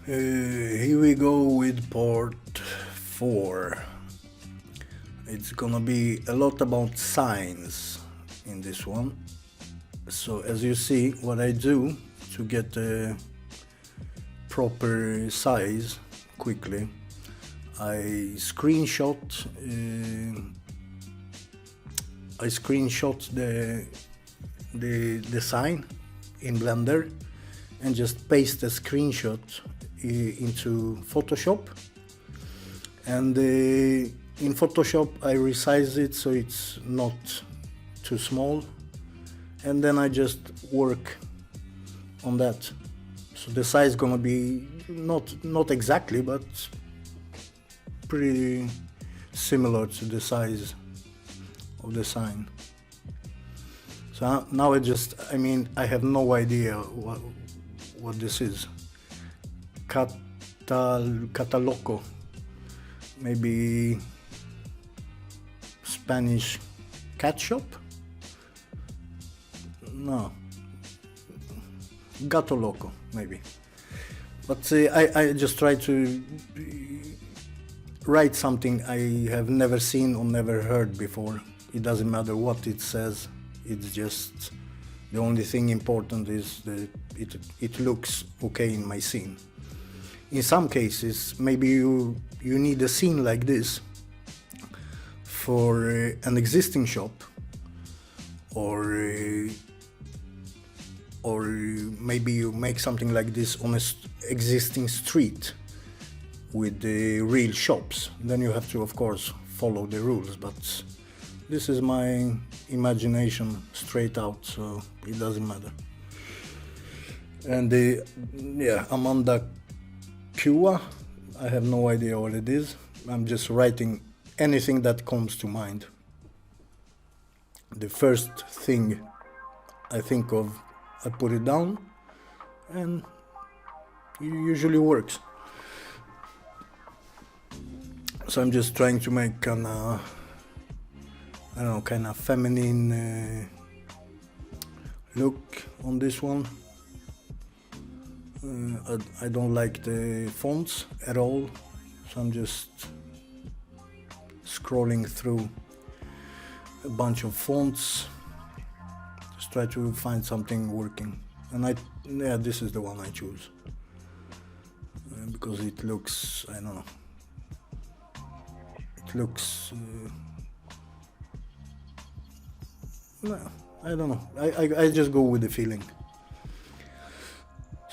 Here we go with part 4. It's gonna be a lot about signs in this one. So as you see, what I do to get the proper size quickly, I screenshot the sign in Blender and just paste the screenshot into Photoshop, and in Photoshop I resize it so it's not too small, and then I just work on that. So the size gonna be not exactly, but pretty similar to the size of the sign. So now I have no idea what this is. Cataloco, maybe Spanish cat shop? No, Gato Loco maybe. But I just try to write something I have never seen or never heard before. It doesn't matter what it says, it's just the only thing important is that it looks okay in my scene. In some cases, maybe you need a scene like this for an existing shop, or maybe you make something like this on an existing street with the real shops. Then you have to, of course, follow the rules, but this is my imagination straight out, so it doesn't matter. And yeah, Amanda Kua, I have no idea what it is. I'm just writing anything that comes to mind. The first thing I think of, I put it down, and it usually works. So I'm just trying to make kind of feminine look on this one. I don't like the fonts at all, so I'm just scrolling through a bunch of fonts, just try to find something working. And this is the one I choose because it looks, I don't know, it looks no, I don't know, I just go with the feeling.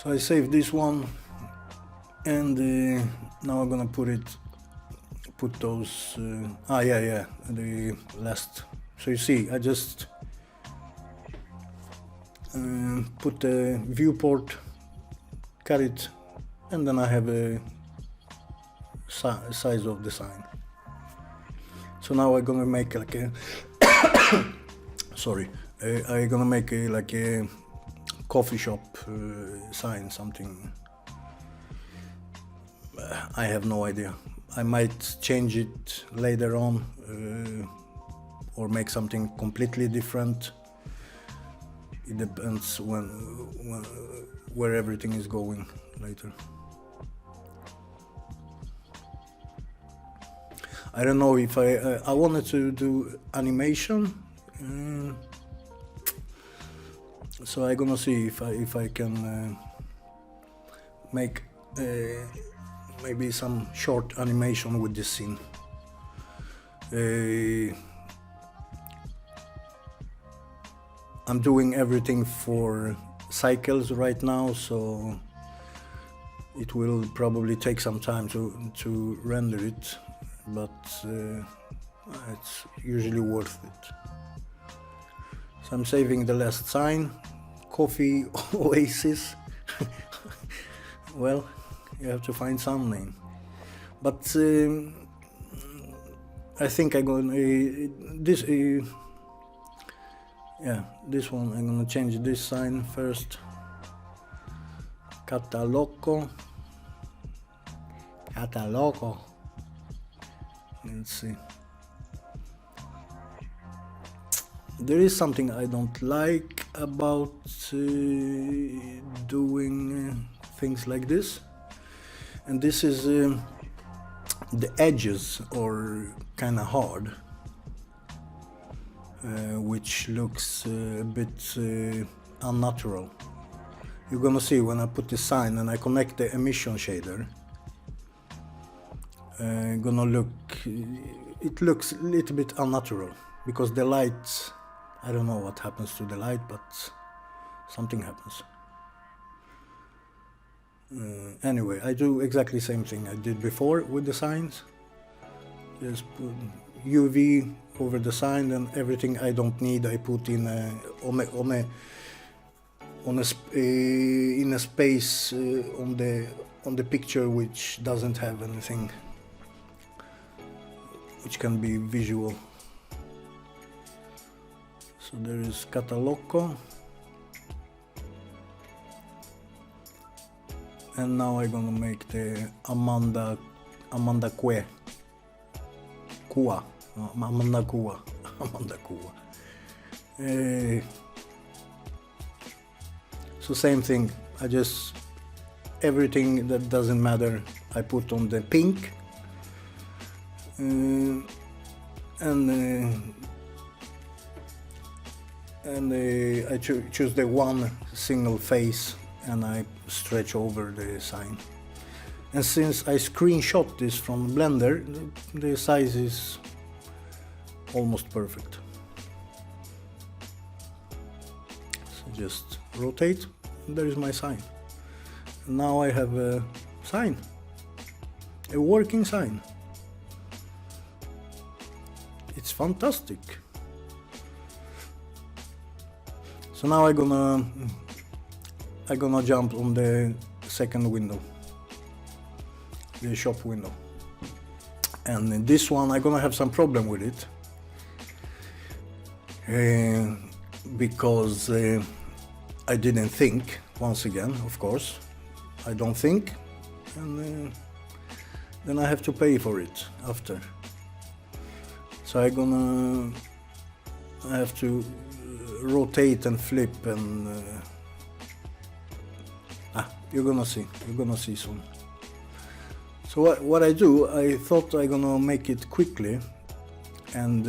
So I save this one, and now I'm gonna put those, the last. So you see, I just put the viewport, cut it, and then I have a size of the sign. So now I'm gonna make like a sorry, I'm gonna make like a coffee shop sign, something. I have no idea. I might change it later on, or make something completely different. It depends where everything is going later. I don't know if I wanted to do animation, so I'm gonna see if I can make maybe some short animation with this scene. I'm doing everything for cycles right now, so it will probably take some time to render it, but it's usually worth it. So I'm saving the last sign, Coffee Oasis. Well, you have to find some name, but I think I'm gonna this one. I'm gonna change this sign first. Cataloco. Let's see. There is something I don't like about doing things like this. And this is the edges are kind of hard, which looks a bit unnatural. You're gonna see when I put the sign and I connect the emission shader, it looks a little bit unnatural, because the light, I don't know what happens to the light, but something happens. Anyway, I do exactly the same thing I did before with the signs. Just put UV over the sign, and everything I don't need I put in in a space on the picture which doesn't have anything which can be visual. So there is Cataloco, and now I'm gonna make the Amanda Kua. So same thing, I just, everything that doesn't matter I put on the pink, and I choose the one single face and I stretch over the sign. And since I screenshot this from Blender, the size is almost perfect. So just rotate, and there is my sign. And now I have a sign, a working sign. It's fantastic. So now I'm gonna jump on the second window, the shop window. And in this one I'm gonna have some problem with it, because I didn't think, once again, of course. I don't think, and then I have to pay for it after. So I have to rotate and flip, and you're gonna see soon. So what I do, I thought I'm gonna make it quickly, and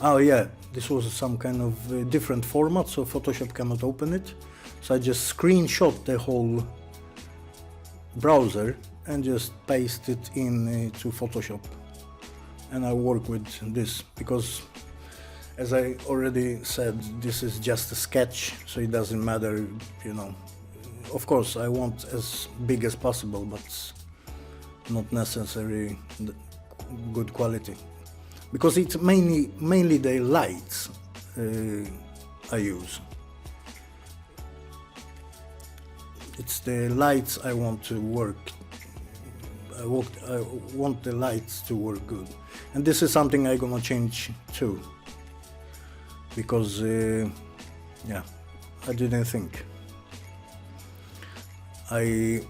oh yeah, this was some kind of different format, so Photoshop cannot open it. So I just screenshot the whole browser and just paste it in to Photoshop, and I work with this because, as I already said, this is just a sketch, so it doesn't matter, you know. Of course I want as big as possible, but not necessarily good quality, because it's mainly the lights I use. It's the lights I want to work. I want the lights to work good, and this is something I'm gonna change too, because yeah, I didn't think. I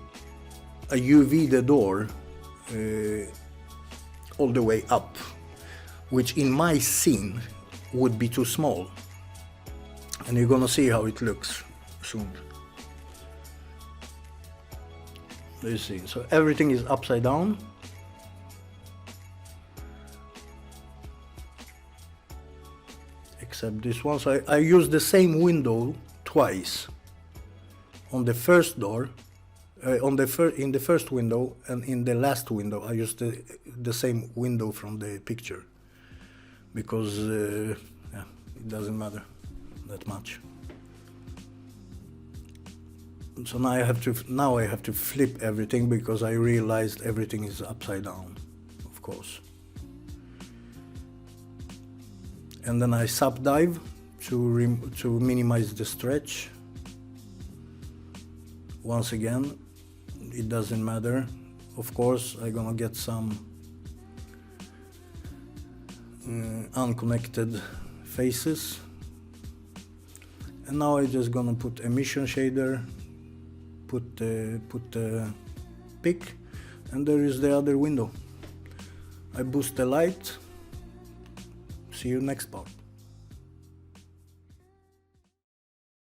UV the door all the way up, which in my scene would be too small, and you're gonna see how it looks soon. You see, so everything is upside down. Except this one. So I use the same window twice. On the first door, in the first window, and in the last window I used the same window from the picture, because yeah, it doesn't matter that much. So now I have to flip everything, because I realized everything is upside down, of course. And then I subdive to minimize the stretch. Once again, it doesn't matter. Of course, I'm gonna get some unconnected faces. And now I'm just gonna put emission shader, put the pick, and there is the other window. I boost the light. See you next part.